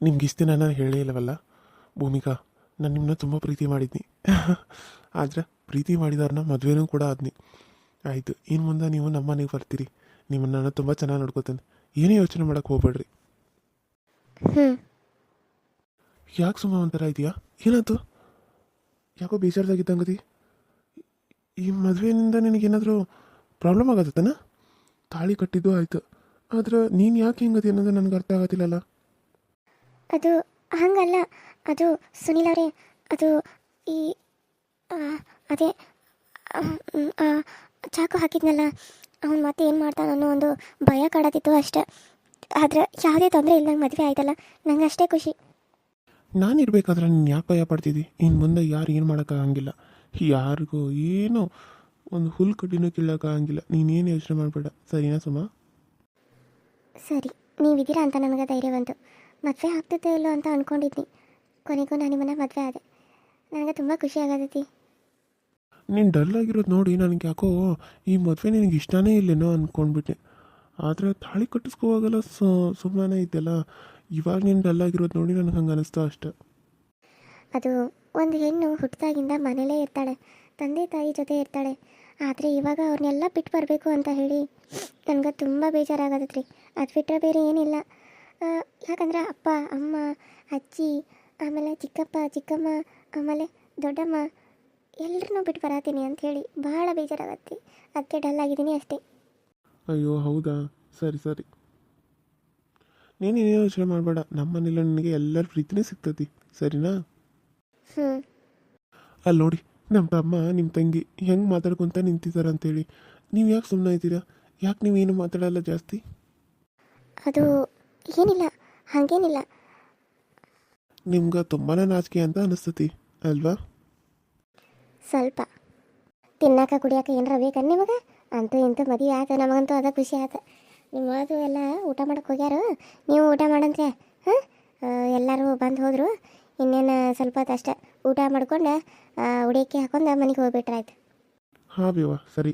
ನಿಮ್ಗೆ ಇಷ್ಟು ದಿನ ನಾನು ಹೇಳೇ ಇಲ್ಲವಲ್ಲ ಭೂಮಿಕಾ, ನಾನು ನಿಮ್ಮನ್ನ ತುಂಬ ಪ್ರೀತಿ ಮಾಡಿದ್ನಿ. ಆದರೆ ಪ್ರೀತಿ ಮಾಡಿದವ್ರನ್ನ ಮದುವೆನೂ ಕೂಡ ಆದ್ನಿ. ಆಯಿತು, ಇನ್ನು ಮುಂದೆ ನೀವು ನಮ್ಮ ಮನೆಗೆ ಬರ್ತೀರಿ, ನಿಮ್ಮನ್ನು ನಾನು ತುಂಬ ಚೆನ್ನಾಗಿ ನೋಡ್ಕೋತೇನೆ. ಏನೇ ಯೋಚನೆ ಮಾಡೋಕ್ಕೆ ಹೋಗ್ಬೇಡ್ರಿ. ಹ್ಞೂ. ಯಾಕೆ ಸುಮ್ಮ ಒಂಥರ ಇದೆಯಾ? ಏನಾಯ್ತು? ಯಾಕೋ ಬೇಜಾರ್ದಾಗಿದ್ದಂಗದಿ? ಈ ಮದುವೆಯಿಂದ ನಿನಗೇನಾದರೂ ಪ್ರಾಬ್ಲಮ್ ಆಗತ್ತನ? ತಾಳಿ ಕಟ್ಟಿದ್ದು ಆಯಿತು, ಆದ್ರೆ ನೀನು ಯಾಕೆ ಹಿಂಗದಿ ಅನ್ನೋದು ನನಗೆ ಅರ್ಥ ಆಗತ್ತಿಲ್ಲಲ್ಲ. ಅದು ಹಂಗಲ್ಲ. ಅದು ಸುನಿಲ್ ಅವರೇ, ಅದು ಈ ಆ, ಅದೇ ಆ, ಆ, ಚಾಕು ಹಾಕಿದ್ನಲ್ಲ, ಅವ್ನು ಮತ್ತೆ ಏನು ಮಾಡ್ತಾನೆ ಅನ್ನೋ ಒಂದು ಭಯ ಕಾಡತ್ತಿತ್ತು ಅಷ್ಟೆ. ಆದ್ರೆ ಯಾವುದೇ ತೊಂದರೆ ಇಲ್ದಂಗೆ ಮದುವೆ ಆಯ್ತಲ್ಲ, ನಂಗೆ ಅಷ್ಟೇ ಖುಷಿ. ನಾನು ಇರಬೇಕಾದ್ರೆ ನೀನು ಯಾಕೆ ಭಯ ಪಡ್ತಿದ್ದಿ? ಇನ್ನು ಮುಂದೆ ಯಾರು ಏನು ಮಾಡೋಕ್ಕಾಗಂಗಿಲ್ಲ, ಯಾರಿಗೂ ಏನೋ ಒಂದು ಹುಲ್ ಕಡ್ಡಿನೂ ಕೀಳೋಕ್ಕಾಗಂಗಿಲ್ಲ. ನೀನೇನು ಯೋಚನೆ ಮಾಡಬೇಡ, ಸರಿನಾ ಸುಮ? ಸರಿ, ನೀವಿದ್ದೀರಾ ಅಂತ ನನಗೆ ಧೈರ್ಯ ಬಂತು. ಮದುವೆ ಆಗ್ತೈತೆ ಇಲ್ಲೋ ಅಂತ ಅಂದ್ಕೊಂಡಿದ್ನಿ. ಕೊನೆಗೂ ನಾನು ನಿಮ್ಮನ್ನ ಮದುವೆ ಆದೆ. ನನಗೆ ತುಂಬ ಖುಷಿ ಆಗತೈತಿ. ನೀನು ಡಲ್ ಆಗಿರೋದು ನೋಡಿ ನನಗೆ ಯಾಕೋ ಈ ಮದುವೆ ನಿನಗೆ ಇಷ್ಟನೇ ಇಲ್ಲೇನೋ ಅಂದ್ಕೊಂಡ್ಬಿಟ್ಟೆ. ಆದರೆ ತಾಳಿ ಕಟ್ಟಿಸ್ಕೋವಾಗೆಲ್ಲ ಸುಮ್ಮನೆ ಇದೆಯಲ್ಲ, ಇವಾಗ ನೀನು ಡಲ್ ಆಗಿರೋದು ನೋಡಿ ನನಗೆ ಹಂಗೆ ಅನಿಸ್ತಾ ಅಷ್ಟೆ. ಅದು ಒಂದು ಹೆಣ್ಣು ಹುಟ್ಟಿದಾಗಿಂದ ಮನೇಲೇ ಇರ್ತಾಳೆ, ತಂದೆ ತಾಯಿ ಜೊತೆ ಇರ್ತಾಳೆ. ಆದರೆ ಇವಾಗ ಅವ್ರನ್ನೆಲ್ಲ ಬಿಟ್ಟು ಬರಬೇಕು ಅಂತ ಹೇಳಿ ನನಗೆ ತುಂಬ ಬೇಜಾರಾಗತ್ತೆ ರೀ. ಅದು ಬಿಟ್ಟರೆ ಬೇರೆ ಏನಿಲ್ಲ. ಯಾಕಂದರೆ ಅಪ್ಪ ಅಮ್ಮ ಅಜ್ಜಿ ಆಮೇಲೆ ಚಿಕ್ಕಪ್ಪ ಚಿಕ್ಕಮ್ಮ ಆಮೇಲೆ ದೊಡ್ಡಮ್ಮ ಎಲ್ಲರನ್ನೂ ಬಿಟ್ಟು ಬರತ್ತೀನಿ ಅಂಥೇಳಿ ಭಾಳ ಬೇಜಾರಾಗತ್ತೆ. ಅದಕ್ಕೆ ಡಲ್ ಆಗಿದ್ದೀನಿ ಅಷ್ಟೇ. ಅಯ್ಯೋ ಹೌದಾ, ಸರಿ ಸರಿ, ನೀನೇನು ಯೋಚನೆ ಮಾಡಬೇಡ. ನಮ್ಮ ಮನೇಲಿ ನಿನಗೆ ಎಲ್ಲರ ಪ್ರೀತಿನೇ ಸಿಗ್ತತಿ, ಸರಿನಾ? ಹ್ಞೂ. ಅಲ್ಲಿ ನೋಡಿ, ನಮ್ಮ ತಮ್ಮ ನಿಮ್ಮ ತಂಗಿ ಹೆಂಗೆ ಮಾತಾಡ್ಕೊತ ನಿಂತಿದ್ದಾರೆ ಅಂತೇಳಿ. ನೀವು ಯಾಕೆ ಸುಮ್ಮನೆ ಇದ್ದೀರಾ? ಯಾಕೆ ನೀವೇನು ಮಾತಾಡಲ್ಲ ಜಾಸ್ತಿ? ಅದು ಏನಿಲ್ಲ, ಹಾಗೇನಿಲ್ಲ. ನಿಮ್ಗೆ ತುಂಬಾ ನಾಚಿಕೆ ಅಂತ ಅನಿಸ್ತತಿ ಅಲ್ವಾ? ಸ್ವಲ್ಪ ತಿನ್ನಕ್ಕೆ ಕುಡಿಯೋಕೆ ಏನಾರ ಬೇಕನ್ ನಿಮಗೆ? ಅಂತೂ ಇಂತೂ ಮದುವೆ ಆಯ್ತು, ನಮಗಂತೂ ಅದ ಖುಷಿ ಆಯ್ತು. ನಿಮ್ಮ ಅದು ಎಲ್ಲ ಊಟ ಮಾಡಕ್ಕೆ ಹೋಗ್ಯಾರು, ನೀವು ಊಟ ಮಾಡಂತೆ. ಹಾಂ, ಎಲ್ಲರೂ ಬಂದು ಹೋದರು. ಇನ್ನೇನು ಸ್ವಲ್ಪ ಹೊತ್ತು ಅಷ್ಟೇ ಊಟ ಮಾಡ್ಕೊಂಡು ಉಡಿಯಕ್ಕೆ ಹಾಕೊಂಡು ಮನೆಗೆ ಹೋಗ್ಬಿಟ್ರಾಯ್ತು. ಹಾಂ ಬೇವ, ಸರಿ.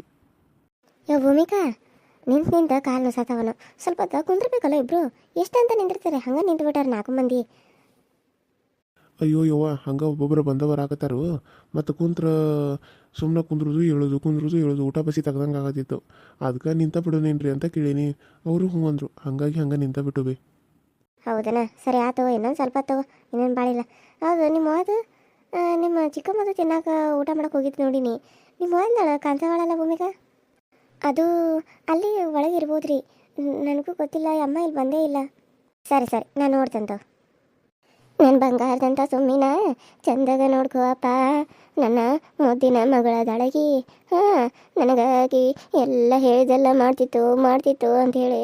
ಭೂಮಿಕಾ, ನಿಂತು ಕಾಲು ನುಸಾತವನು. ಸ್ವಲ್ಪ ಹೊತ್ತು ಕುಂದ್ರಬೇಕಲ್ಲ ಇಬ್ಬರು. ಎಷ್ಟು ಅಂತ ನಿಂದಿರ್ತಾರೆ? ಹಂಗೆ ನಿಂತು ಬಿಟ್ಟಾರೆ 4 ಮಂದಿ. ಅಯ್ಯೋ ಯವ್ವ, ಹಂಗೆ ಒಬ್ಬೊಬ್ಬರು ಬಂದವರು ಆಗತ್ತಾರು. ಮತ್ತು ಕುಂತ್ರ ಸುಮ್ಮನೆ ಕುಂದ್ರದು ಹೇಳೋದು ಊಟ ಬಸಿ ತೆಗ್ದಂಗೆ ಆಗತ್ತಿತ್ತು. ಅದಕ್ಕೆ ನಿಂತ ಬಿಡೋನೇನ್ರಿ ಅಂತ ಕೇಳೀನಿ. ಅವರು ಹ್ಞೂ ಅಂದರು, ಹಾಗಾಗಿ ಹಂಗೆ ನಿಂತ ಬಿಟ್ಟು ಬಿ. ಹೌದನಾ? ಸರಿ ಆತು, ಇನ್ನೊಂದು ಸ್ವಲ್ಪ ತಗೋ, ಇನ್ನೇನು ಬಾಳಿಲ್ಲ. ಹೌದು, ನಿಮ್ಮ ಅದು ನಿಮ್ಮ ಚಿಕ್ಕಮ್ಮದು ತಿನ್ನಾಕ ಊಟ ಮಾಡಕ್ಕೆ ಹೋಗಿದ್ದು ನೋಡಿನಿ. ನಿಮ್ಮ ಅಂದಳ ಕಾಂತವಾಳಲ್ಲ ಭೂಮಿಕಾ? ಅದು ಅಲ್ಲಿ ಒಳಗೆ ಇರ್ಬೋದು ರೀ, ನನಗೂ ಗೊತ್ತಿಲ್ಲ. ಅಮ್ಮ ಇಲ್ಲಿ ಬಂದೇ ಇಲ್ಲ. ಸರಿ ಸರಿ, ನಾನು ನೋಡ್ತಂತ. ನನ್ನ ಬಂಗಾರದಂಥ ಸುಮ್ಮಿನ ಚಂದಾಗ ನೋಡ್ಕೋ ಅಪ್ಪ, ನನ್ನ ಮುದ್ದಿನ ಮಗಳದಳಗಿ. ಹಾಂ, ನನಗಾಗಿ ಎಲ್ಲ ಹೇಳಿದೆಲ್ಲ ಮಾಡ್ತಿತ್ತು ಅಂಥೇಳಿ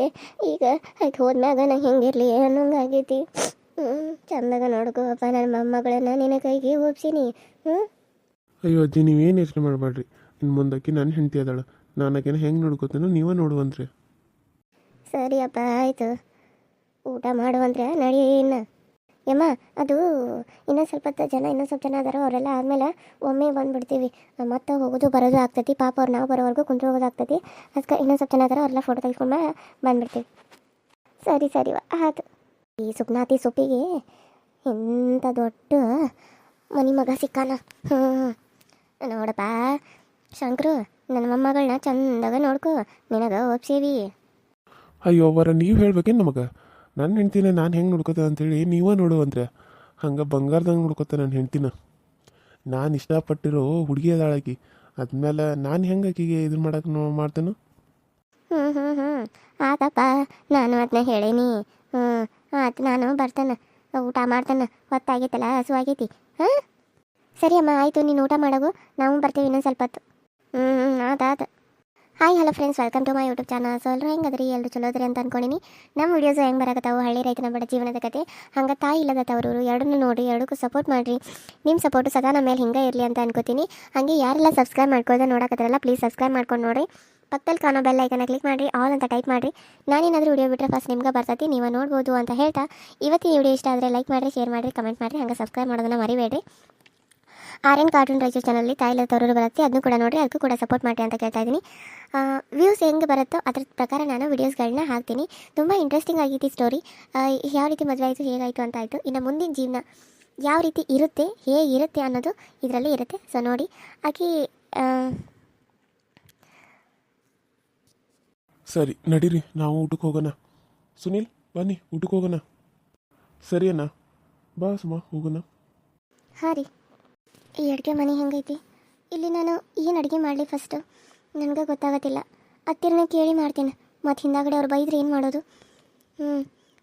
ಈಗ ಆಕೆ ಹೋದ್ಮ್ಯಾಗ ನಂಗೆ ಹೆಂಗಿರಲಿ ಅನ್ನೋಂಗಾಗೈತಿ. ಚಂದಾಗ ನೋಡ್ಕೋ ಅಪ್ಪ, ನನ್ನ ಮೊಮ್ಮಗಳನ್ನ ನಿನ್ನ ಕೈಗೆ ಒಪ್ಸೀನಿ. ಅಯ್ಯೋ ಅಜ್ಜಿ, ನೀವೇನು ಯೋಚನೆ ಮಾಡಬೇಡ್ರಿ. ಇನ್ನು ಮುಂದಕ್ಕೆ ನನ್ನ ಹೆಂಡತಿ ಅದಾಳ, ನಾನು ಆಕೆನ ಹೆಂಗೆ ನೋಡ್ಕೋತೇನೋ ನೀವೇ ನೋಡುವಂತ್ರಿ. ಸರಿ ಅಪ್ಪ, ಆಯಿತು. ಊಟ ಮಾಡುವಂದ್ರೆ ನಡಿ ಇನ್ನು. ಯಮ್ಮ, ಅದು ಇನ್ನೊಂದು ಸ್ವಲ್ಪ ಜನ ಅದಾರ, ಅವರೆಲ್ಲ ಆದಮೇಲೆ ಒಮ್ಮೆ ಬಂದುಬಿಡ್ತೀವಿ. ಮತ್ತೆ ಹೋಗೋದು ಬರೋದು ಆಗ್ತೈತಿ. ಪಾಪ ಅವ್ರು ನಾವು ಬರೋವರೆಗೂ ಕುಂತು ಹೋಗೋದು ಆಗ್ತೈತಿ. ಅದಕ್ಕೆ ಇನ್ನೊಂದು ಸ್ವಲ್ಪ ಜನ ಅದಾರ, ಅವರೆಲ್ಲ ಫೋಟೋ ತೆಗೆಸ್ಕೊಂಡು ಬಂದುಬಿಡ್ತೀವಿ. ಸರಿ ಸರಿ ಆಯ್ತು. ಈ ಸುಪ್ನಾತಿ ಸೊಪ್ಪಿಗೆ ಇಂಥ ದೊಡ್ಡ ಮನಿ ಮಗ ಸಿಕ್ಕಾನ. ನೋಡಪ್ಪ ಶಂಕರು, ನನ್ನ ಮೊಮ್ಮಗಳನ್ನ ಚಂದಾಗ ನೋಡ್ಕೊ, ನಿನಗೆ ಒಪ್ಸೀವಿ. ಅಯ್ಯೋ ಅವರ, ನೀವು ಹೇಳ್ಬೇಕೇನು ನಮಗೆ? ನನ್ನ ಹೆಂಡ್ತಿನ ನಾನು ಹೆಂಗೆ ನೋಡ್ಕೋತ ಅಂತೇಳಿ ನೀವೇ ನೋಡುವಂದ್ರೆ. ಹಂಗೆ ಬಂಗಾರದಂಗೆ ನೋಡ್ಕೋತ ನನ್ನ ಹೆಂಡ್ತಿನ. ನಾನು ಇಷ್ಟಪಟ್ಟಿರೋ ಹುಡುಗಿ ಅದಾಳಕಿ, ಆದ್ಮೇಲೆ ನಾನು ಹೆಂಗೆ ಆಕಿಗೆ ಇದನ್ನು ಮಾಡಕ್ಕೆ ಮಾಡ್ತೇನೋ. ಆತಪ್ಪ, ನಾನು ಅದನ್ನ ಹೇಳೀನಿ. ಆಯ್ತು, ನಾನು ಬರ್ತೇನೆ, ಊಟ ಮಾಡ್ತೇನೆ. ಹೊತ್ತಾಗೈತಲ್ಲ, ಹಸುವಾಗೈತಿ. ಹಾಂ, ಸರಿ ಅಮ್ಮ, ಆಯಿತು. ನೀನು ಊಟ ಮಾಡೋಗು, ನಾವು ಬರ್ತೀವಿ ಇನ್ನೊಂದು ಸ್ವಲ್ಪ ಹೊತ್ತು. ಆಯ್ತು. Hi hello friends, welcome to my YouTube channel. So ಎಲ್ಲರೂ ಹೆಂಗದ್ರಿ? ಎಲ್ಲರೂ ಚಲೋ ಅದ್ರಿ ಅಂತ ಅನ್ಕೊಂಡಿನಿ. ನಮ್ಮ ವೀಡಿಯೋಸ್ ಹೆಂಗೆ ಬರಕತ್ತಾವು, ಹಳ್ಳಿ ರೈತನ ಬಡ ಜೀವನದ ಕತೆ, ಹಂಗೆ ತಾಯಿ ಇಲ್ಲದ ತವರೂರು ಎರಡನ್ನೂ ನೋಡಿರಿ, ಎರಡಕ್ಕೂ ಸಪೋರ್ಟ್ ಮಾಡಿರಿ. ನಿಮ್ಮ ಸಪೋರ್ಟು ಸದಾ ನಮ್ಮ ಮೇಲೆ ಹಿಂಗೆ ಇರಲಿ ಅಂತ ಅನ್ಕೋತೀನಿ. ಹಾಗೆ ಯಾರೆಲ್ಲ ಸಬ್ಸ್ಕ್ರೈಬ್ ಮಾಡ್ಕೊಳ್ಳೋದು ನೋಡಕತ್ತಾರಲ್ಲ, ಪ್ಲೀಸ್ ಸಬ್ಸ್ಕ್ರೈಬ್ ಮಾಡ್ಕೊಂಡು ನೋಡಿ. ಪಕ್ಕದಲ್ಲಿ ಕಾಣೋ ಬೆಲ್ ಐಕನ್ನ ಕ್ಲಿಕ್ ಮಾಡಿರಿ, ಆಲ್ ಅಂತ ಟೈಪ್ ಮಾಡಿರಿ. ನಾನೇನಾದರೂ ವಿಡಿಯೋ ಬಿಟ್ಟರೆ ಫಸ್ಟ್ ನಿಮ್ಗೆ ಬರ್ತೈತಿ, ನೀವು ನೋಡ್ಬೋದು ಅಂತ ಹೇಳ್ತಾ, ಇವತ್ತಿನ ವಿಡಿಯೋ ಇಷ್ಟ ಆದರೆ ಲೈಕ್ ಮಾಡಿರಿ, ಶೇರ್ ಮಾಡಿರಿ, ಕಮೆಂಟ್ ಮಾಡಿರಿ, ಹಂಗೆ ಸಬ್ಸ್ಕ್ರೈಬ್ ಮಾಡೋದನ್ನು ಮರಿಬೇಡ್ರಿ. ಆರ್ಯನ್ ಕಾರ್ಟೂನ್ ರೈಚರ್ ಚಾನಲಲ್ಲಿ ತಾಯಿಲ್ಲ ತರೋರು ಬರುತ್ತೆ, ಅದನ್ನು ಕೂಡ ನೋಡಿರಿ, ಅದಕ್ಕೂ ಕೂಡ ಸಪೋರ್ಟ್ ಮಾಡಿ ಅಂತ ಕೇಳ್ತಾ ಇದ್ದೀನಿ. ವ್ಯೂಸ್ ಹೆಂಗೆ ಬರುತ್ತೋ ಅದ್ರ ಪ್ರಕಾರ ನಾನು ವೀಡಿಯೋಸ್ಗಳನ್ನ ಹಾಕ್ತೀನಿ. ತುಂಬ ಇಂಟ್ರೆಸ್ಟಿಂಗ್ ಆಗೈತಿ ಸ್ಟೋರಿ. ಯಾವ ರೀತಿ ಮದುವೆ ಆಯಿತು, ಹೇಗಾಯಿತು ಅಂತ ಆಯಿತು. ಇನ್ನು ಮುಂದಿನ ಜೀವನ ಯಾವ ರೀತಿ ಇರುತ್ತೆ, ಹೇಗಿರುತ್ತೆ ಅನ್ನೋದು ಇದರಲ್ಲಿ ಇರುತ್ತೆ. ಸೊ ನೋಡಿ, ಆಕೆ ಸರಿ ನಡೀರಿ, ನಾವು ಊಟಕ್ಕೆ ಹೋಗೋಣ. ಸುನೀಲ್ ಬನ್ನಿ ಊಟಕ್ಕೆ ಹೋಗೋಣ. ಸರಿ ಅಣ್ಣ, ಬಾ ಸುಮಾ ಹೋಗೋಣ. ಹಾಂ ರೀ. ಈ ಅಡುಗೆ ಮನೆ ಹೆಂಗೈತಿ? ಇಲ್ಲಿ ನಾನು ಏನು ಅಡುಗೆ ಮಾಡಲಿ ಫಸ್ಟು ನನಗೆ ಗೊತ್ತಾಗತ್ತಿಲ್ಲ. ಹತ್ತಿರನೇ ಕೇಳಿ ಮಾಡ್ತೀನಿ, ಮತ್ತು ಹಿಂದಾಗಡೆ ಅವ್ರು ಬೈದ್ರೆ ಏನು ಮಾಡೋದು?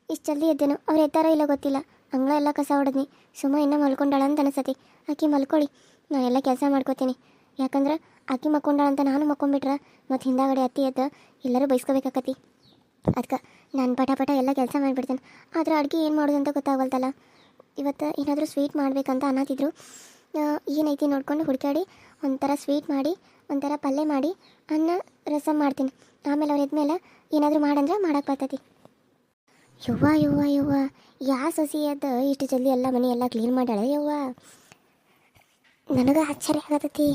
ಇಷ್ಟು ಜಲ್ದಿ ಎದ್ದೇನು, ಅವ್ರು ಎದ್ದಾರೋ ಇಲ್ಲ ಗೊತ್ತಿಲ್ಲ. ಅಂಗಳ ಎಲ್ಲ ಕಸ ಹೊಡೆದ್ನಿ. ಸುಮ್ಮ ಇನ್ನೂ ಮಲ್ಕೊಂಡಾಳ ಅಂತ ಅನಿಸತಿ. ಆಕೆ ಮಲ್ಕೊಳ್ಳಿ, ನಾನು ಎಲ್ಲ ಕೆಲಸ ಮಾಡ್ಕೋತೀನಿ. ಯಾಕಂದ್ರೆ ಆಕೆ ಮಕ್ಕೊಂಡಾಳ ಅಂತ ನಾನು ಮಕ್ಕೊಂಡ್ಬಿಟ್ರೆ ಮತ್ತು ಹಿಂದಾಗಡೆ ಅತ್ತಿ ಎದ್ದು ಎಲ್ಲರೂ ಬೈಸ್ಕೋಬೇಕಾಕತಿ. ಅದಕ್ಕೆ ನಾನು ಪಟ ಎಲ್ಲ ಕೆಲಸ ಮಾಡಿಬಿಡ್ತೇನೆ. ಆದರೆ ಅಡುಗೆ ಏನು ಮಾಡೋದು ಅಂತ ಗೊತ್ತಾಗಲ್ತಲ್ಲ. ಇವತ್ತು ಏನಾದರೂ ಸ್ವೀಟ್ ಮಾಡಬೇಕಂತ ಅನ್ನತ್ತಿದ್ರು. ಏನೈತಿ ನೋಡ್ಕೊಂಡು ಹುಡುಕಾಡಿ ಒಂಥರ ಸ್ವೀಟ್ ಮಾಡಿ, ಒಂಥರ ಪಲ್ಯ ಮಾಡಿ, ಅನ್ನ ರಸಮ್ ಮಾಡ್ತೀನಿ. ಆಮೇಲೆ ಅವ್ರು ಎದ್ಮೇಲೆ ಏನಾದರೂ ಮಾಡಂದ್ರೆ ಮಾಡೋಕ್ಕೆ ಬರ್ತೈತಿ. ಯವ್ವ ಯಾ ಸೊಸಿ ಎದ್ದು ಇಷ್ಟು ಜಲ್ದಿ ಎಲ್ಲ ಮನೆ ಎಲ್ಲ ಕ್ಲೀನ್ ಮಾಡ್ಯಾಳೆ ಯವ್ವ. ನನಗೆ ಆಶ್ಚರ್ಯ ಆಗತೈತಿ.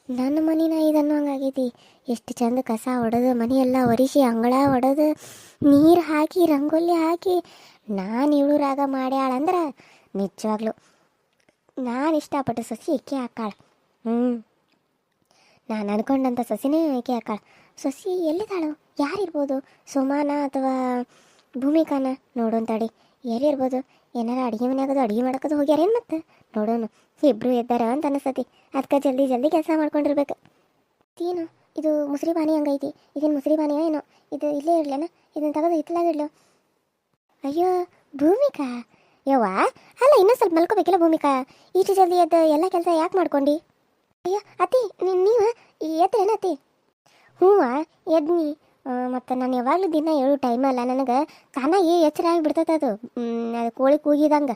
ನನ್ನ ಮನೆನ ಇದನ್ನು ಹಂಗಾಗೈತಿ. ಎಷ್ಟು ಚಂದ ಕಸ ಹೊಡೆದು ಮನೆಯೆಲ್ಲ ಒರೆಸಿ ಅಂಗಳ ಹೊಡೆದು ನೀರು ಹಾಕಿ ರಂಗೋಲಿ ಹಾಕಿ ನಾನು ಇವಳೂರಾಗ ಮಾಡ್ಯಾಳಂದ್ರೆ ನಿಜವಾಗ್ಲು ನಾನು ಇಷ್ಟಪಟ್ಟು ಸೊಸಿ ಇಕ್ಕಿ ಹಾಕಾಳ. ನಾನು ಅನ್ಕೊಂಡಂಥ ಸೊಸಿನೇ ಇಕ್ಕಿ ಹಾಕಾಳ. ಸೊಸಿ ಎಲ್ಲಿದ್ದಾಳು? ಯಾರಿರ್ಬೋದು? ಸುಮಾನ ಅಥವಾ ಭೂಮಿಕಾನ? ನೋಡೋಂತಡಿ ಎಲ್ಲಿರ್ಬೋದು? ಏನಾರ ಅಡುಗೆ ಮನೆಯಾಗೋದು ಅಡುಗೆ ಮಾಡೋದು ಹೋಗ್ಯಾರೇನು? ಮತ್ತೆ ನೋಡೋಣ, ಇಬ್ಬರು ಎದ್ದಾರ ಅಂತ ಅನಿಸ್ತತಿ. ಅದಕ್ಕೆ ಜಲ್ದಿ ಕೆಲಸ ಮಾಡ್ಕೊಂಡಿರ್ಬೇಕು. ಏನು ಇದು ಮುಸ್ರಿ ಬಾನಿ ಹಂಗೈತಿ? ಇದೇನು ಮುಸ್ರಿ ಬಾನಿಯೋ ಏನೋ? ಇದು ಇಲ್ಲೇ ಇಡ್ಲೇನ? ಇದನ್ನು ತೆಗೆದು ಹಿತ್ತಲಾಗಿಡ್ಲು. ಅಯ್ಯೋ ಭೂಮಿಕಾ, ಯವ್ವ ಅಲ್ಲ, ಇನ್ನೂ ಸ್ವಲ್ಪ ಮಲ್ಕೋಬೇಕಿಲ್ಲ ಭೂಮಿಕಾ? ಇಷ್ಟು ಜಲ್ದಿ ಎದ್ದು ಎಲ್ಲ ಕೆಲಸ ಯಾಕೆ ಮಾಡ್ಕೊಂಡು? ಅಯ್ಯೋ ಅತ್ತಿ, ನೀವು ಎತ್ತರೇನ ಅತ್ತಿ? ಹ್ಞೂ ಎದ್ನಿ. ಮತ್ತು ನಾನು ಯಾವಾಗಲೂ ದಿನ ಹೇಳು ಟೈಮಲ್ಲ, ನನಗೆ ತಾನಾಗಿ ಎಚ್ಚರ ಆಗಿಬಿಡ್ತೈತೆ ಅದು ಕೋಳಿ ಕೂಗಿದಂಗೆ.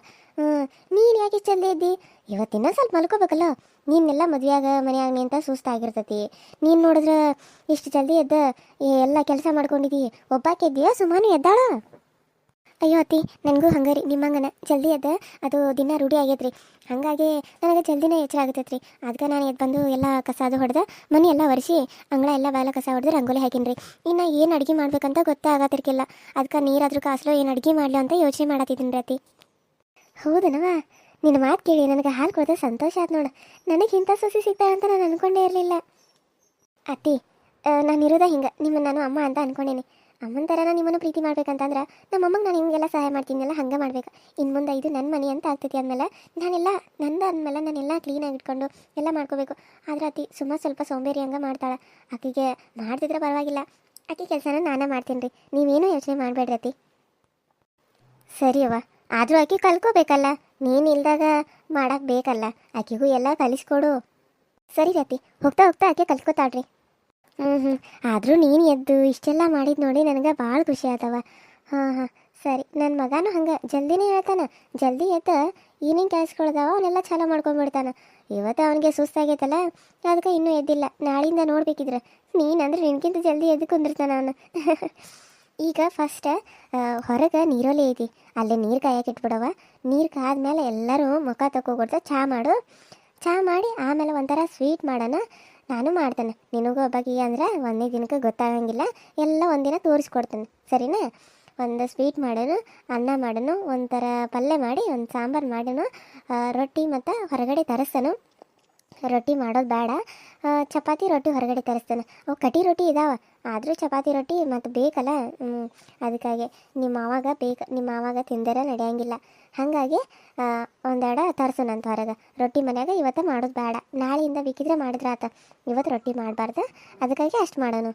ನೀನು ಯಾಕೆ ಇಷ್ಟು ಜಲ್ದಿ ಎದ್ದಿ? ಇವತ್ತಿನ ಸ್ವಲ್ಪ ಮಲ್ಕೋಬೇಕಲ್ಲ. ನೀನೆಲ್ಲ ಮದುವೆಯಾಗ ಮನೆಯಾಗ ನಿಂತ ಸುಸ್ತಾಗಿರ್ತೈತಿ. ನೀನು ನೋಡಿದ್ರೆ ಇಷ್ಟು ಜಲ್ದಿ ಎದ್ದು ಎಲ್ಲ ಕೆಲಸ ಮಾಡ್ಕೊಂಡಿದ್ದೀ. ಒಬ್ಬಾಕೆ ಎದ್ದೀಯ? ಸುಮಾನು ಎದ್ದಾಳ? ಅಯ್ಯೋ ಅತ್ತಿ, ನನಗೂ ಹಂಗೆ ರೀ, ನಿಮ್ಮಂಗನ ಜಲ್ದಿ ಎದ್ದು ಅದು ದಿನ ರೂಢಿ ಆಗೈತೆ ರೀ. ಹಾಗಾಗಿ ನನಗೆ ಜಲ್ದಿನೇ ಎಚ್ಚರ ಆಗತೈತೆ ರೀ. ಅದಕ್ಕೆ ನಾನು ಎದ್ದು ಬಂದು ಎಲ್ಲ ಕಸ ಅದು ಹೊಡೆದು ಮನೆ ಎಲ್ಲ ಒರೆಸಿ ಅಂಗಳ ಎಲ್ಲ ಬಾಲ ಕಸ ಹೊಡೆದು ರಂಗೋಲಿ ಹಾಕಿನಿ ರೀ. ಇನ್ನು ಏನು ಅಡುಗೆ ಮಾಡ್ಬೇಕಂತ ಗೊತ್ತೇ ಆಗತ್ತಿರ್ಕಿಲ್ಲ. ಅದಕ್ಕೆ ನೀರಾದ್ರೂ ಕಾಸಲು ಏನು ಅಡುಗೆ ಮಾಡಲಿ ಅಂತ ಯೋಚನೆ ಮಾಡತ್ತಿದ್ದೀನಿ ರೀ ಅತ್ತಿ. ಹೌದನವ, ನಿನ್ನ ಮಾತು ಕೇಳಿ ನನಗೆ ಹಾಲು ಕೊಡೋದು ಸಂತೋಷ ಆಯ್ತು ನೋಡು. ನನಗೆ ಇಂಥ ಸೊಸಿ ಸಿಗ್ತಾಳೆ ಅಂತ ನಾನು ಅಂದ್ಕೊಂಡೇ ಇರಲಿಲ್ಲ ಅತ್ತಿ. ನಾನು ಇರೋದೇ ಹಿಂಗೆ, ನಿಮ್ಮನ್ನು ನಾನು ಅಮ್ಮ ಅಂತ ಅಂದ್ಕೊಂಡೇನಿ. ಅಮ್ಮನ ಥರ ನಿಮ್ಮನ್ನು ಪ್ರೀತಿ ಮಾಡ್ಬೇಕಂತಂದ್ರೆ ನಮ್ಮ ಅಮ್ಮಗೆ ನಾನು ಹಿಂಗೆಲ್ಲ ಸಹಾಯ ಮಾಡ್ತೀನಿಲ್ಲ, ಹಂಗೆ ಮಾಡ್ಬೇಕು. ಇನ್ನು ಮುಂದೆ ಇದು ನನ್ನ ಮನೆ ಅಂತ ಆಗ್ತೈತಿ. ಆದಮೇಲೆ ನಾನೆಲ್ಲ ನಂದು ಅಂದಮೇಲೆ ನಾನೆಲ್ಲ ಕ್ಲೀನಾಗಿ ಇಟ್ಕೊಂಡು ಎಲ್ಲ ಮಾಡ್ಕೋಬೇಕು. ಆದರೆ ಅತಿ ಸ್ವಲ್ಪ ಸೋಂಬೇರಿ ಹಂಗೆ ಮಾಡ್ತಾಳೆ. ಆಕೆಗೆ ಮಾಡ್ತಿದ್ರೆ ಪರವಾಗಿಲ್ಲ, ಆಕೆ ಕೆಲಸನ ನಾನೇ ಮಾಡ್ತೀನಿ ರೀ. ನೀವೇನೂ ಯೋಚನೆ ಮಾಡಬೇಡ್ರಿ ಅತಿ. ಸರಿ ಅವ್ವ, ಆದರೂ ಆಕೆ ಕಲ್ಕೋಬೇಕಲ್ಲ, ನೀನು ಇಲ್ದಾಗ ಮಾಡಕ್ಕೆ ಬೇಕಲ್ಲ. ಆಕೆಗೂ ಎಲ್ಲ ಕಲಿಸ್ಕೊಡು. ಸರಿ ಅತಿ, ಹೋಗ್ತಾ ಆಕೆ ಕಲ್ತ್ಕೊತಾಳ್ರಿ. ಆದರೂ ನೀನು ಎದ್ದು ಇಷ್ಟೆಲ್ಲ ಮಾಡಿದ್ದು ನೋಡಿ ನನಗೆ ಭಾಳ ಖುಷಿ ಆಯ್ತವ. ಹಾಂ ಸರಿ. ನನ್ನ ಮಗನೂ ಹಂಗೆ ಜಲ್ದಿನೇ ಹೇಳ್ತಾನೆ. ಜಲ್ದಿ ಎದ್ದು ಏನೇನು ಕೆಲಸಗಳದಾವ ಅವನ್ನೆಲ್ಲ ಚಾಲೂ ಮಾಡ್ಕೊಂಡ್ಬಿಡ್ತಾನೆ. ಇವತ್ತು ಅವನಿಗೆ ಸುಸ್ತಾಗೈತಲ್ಲ, ಅದಕ್ಕೆ ಇನ್ನೂ ಎದ್ದಿಲ್ಲ. ನಾಳಿಂದ ನೋಡ್ಬೇಕಿದ್ರೆ ನೀನಂದ್ರೆ ನಿನ್ಗಿಂತ ಜಲ್ದಿ ಎದ್ದು ಕುಂದಿರ್ತಾನೆ ಅವನು. ಈಗ ಫಸ್ಟ್ ಹೊರಗೆ ನೀರೊಲೆ ಐತಿ, ಅಲ್ಲೇ ನೀರು ಕಾಯಕ್ಕೆ ಇಟ್ಬಿಡವ. ನೀರು ಕಾದ್ಮೇಲೆ ಎಲ್ಲರೂ ಮುಖ ತಕ್ಕೊಡ್ತಾ ಚಹಾ ಮಾಡಿ ಆಮೇಲೆ ಒಂಥರ ಸ್ವೀಟ್ ಮಾಡೋಣ. ನಾನು ಮಾಡ್ತೇನೆ, ನಿನಗೂ ಒಬ್ಬಾಕಿ ಅಂದರೆ ಒಂದೇ ದಿನಕ್ಕೆ ಗೊತ್ತಾಗಂಗಿಲ್ಲ. ಎಲ್ಲ ಒಂದಿನ ತೋರಿಸ್ಕೊಡ್ತೇನೆ, ಸರಿನಾ? ಒಂದು ಸ್ವೀಟ್ ಮಾಡೋಣ, ಅನ್ನ ಮಾಡೋಣ, ಒಂಥರ ಪಲ್ಯ ಮಾಡಿ, ಒಂದು ಸಾಂಬಾರು ಮಾಡೋಣ, ರೊಟ್ಟಿ ಮತ್ತು ಹೊರಗಡೆ ತರಿಸ್ತಾನು. ರೊಟ್ಟಿ ಮಾಡೋದು ಬೇಡ, ಚಪಾತಿ ರೊಟ್ಟಿ ಹೊರಗಡೆ ತರಿಸ್ತಾನೆ. ಅವು ಕಟಿ ರೊಟ್ಟಿ ಇದಾವೆ, ಆದರೂ ಚಪಾತಿ ರೊಟ್ಟಿ ಮತ್ತು ಬೇಕಲ್ಲ. ಅದಕ್ಕಾಗಿ ನಿಮ್ಮ ಮಾವಾಗ ತಿಂದರೆ ನಡೆಯಂಗಿಲ್ಲ. ಹಾಗಾಗಿ ಒಂದೆರಡು ತರಿಸೋಣಂತ ಹೊರಗೆ. ರೊಟ್ಟಿ ಮನ್ಯಾಗ ಇವತ್ತು ಮಾಡೋದು ಬೇಡ, ನಾಳೆಯಿಂದ ಬೇಕಿದ್ರೆ ಮಾಡಿದ್ರೆ ಆತ. ಇವತ್ತು ರೊಟ್ಟಿ ಮಾಡಬಾರ್ದು, ಅದಕ್ಕಾಗಿ ಅಷ್ಟು ಮಾಡೋಣ.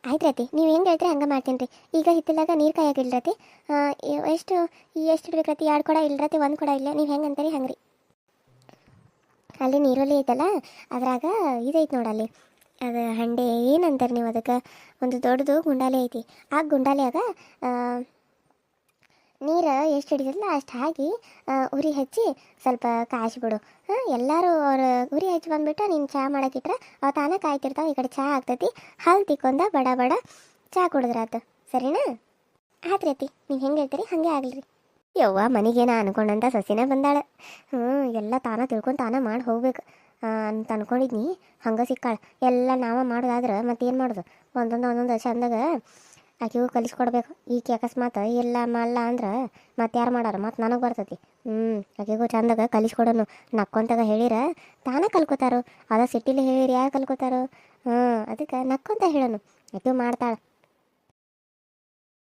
ಆಯ್ತು ರೀ, ನೀವು ಹೆಂಗೆ ಹೇಳ್ತೀರಿ ಹಂಗೆ ಮಾಡ್ತೀನಿ ರೀ. ಈಗ ಹಿತ್ತಲಾಗ ನೀರು ಕಾಯಕ್ಕೆ ಇಲ್ರತಿ. ಎಷ್ಟು ಇಡ್ಬೇಕ್ರತಿ? 2 ಕೊಡ ಇಲ್ರತಿ, 1 ಕೊಡ ಇಲ್ಲ, ನೀವು ಹೆಂಗೆ ಅಂತೀರಿ ಹಂಗೆ ರೀ. ಅಲ್ಲಿ ನೀರಲ್ಲಿ ಐತಲ್ಲ, ಅದ್ರಾಗ ಇದೈತೆ ನೋಡಲ್ಲಿ, ಅದು ಹಂಡೆ ಏನಂತಾರೆ ನೀವು ಅದಕ್ಕೆ, ಒಂದು ದೊಡ್ಡದು ಗುಂಡಾಲೆ ಐತಿ. ಆ ಗುಂಡಾಲೆಯಾಗ ನೀರು ಎಷ್ಟು ಹಿಡಿದಿಲ್ಲ ಅಷ್ಟು ಹಾಕಿ ಉರಿ ಹಚ್ಚಿ ಸ್ವಲ್ಪ ಕಾಯಿಸ್ಬಿಡು. ಎಲ್ಲರೂ ಅವ್ರು ಉರಿ ಹಚ್ಚಿ ಬಂದುಬಿಟ್ಟು ನೀನು ಚಹಾ ಮಾಡೋಕ್ಕಿಟ್ರೆ ಅವು ತಾನೇ ಕಾಯ್ತಿರ್ತಾವೆ. ಈ ಕಡೆ ಚಹಾ ಆಗ್ತೈತಿ, ಹಾಲು ತಿಕ್ಕೊಂಡ ಬಡ ಚಹಾ ಕುಡಿದ್ರಾತು, ಸರಿನಾ? ಆಯ್ತು ರೀ, ನೀವು ಹೆಂಗೆ ಹೇಳ್ತೀರಿ ಹಾಗೆ ಆಗಲಿ ರೀ. ಯವ್ವ ಮನೆಗೇನ ಅನ್ಕೊಂಡಂತ ಸೊಸಿನ ಬಂದಾಳೆ. ಎಲ್ಲ ತಾನ ತಿಳ್ಕೊಂಡು ತಾನ ಮಾಡಿ ಹೋಗ್ಬೇಕು ಅಂತ ಅನ್ಕೊಂಡಿದ್ನಿ. ಹಂಗೆ ಸಿಕ್ಕಾಳ. ಎಲ್ಲ ನಾವ ಮಾಡೋದಾದ್ರೆ ಮತ್ತೇನು ಮಾಡೋದು? ಒಂದೊಂದು ಚಂದಾಗ ಆಕೆಗೂ ಕಲಿಸ್ಕೊಡ್ಬೇಕು. ಈಕೆ ಅಕಸ್ಮಾತ್ ಇಲ್ಲ ಮಲ್ಲ ಅಂದ್ರೆ ಮತ್ತೆ ಯಾರು ಮಾಡಾರ? ಮತ್ತು ನನಗೆ ಬರ್ತೈತಿ. ಆಕೆಗೂ ಚಂದಾಗ ಕಲಿಸ್ಕೊಡೋನು. ನಕ್ಕೊಂತಾಗ ಹೇಳಿರ ತಾನ ಕಲ್ಕೋತಾರೋ? ಅದ ಸಿಟ್ಟಿಲಿ ಹೇಳಿರಿ ಯಾರು ಕಲ್ಕೋತಾರೋ? ಅದಕ್ಕೆ ನಕ್ಕೊಂತ ಹೇಳೋನು. ಆಕೆಗೂ ಮಾಡ್ತಾಳೆ.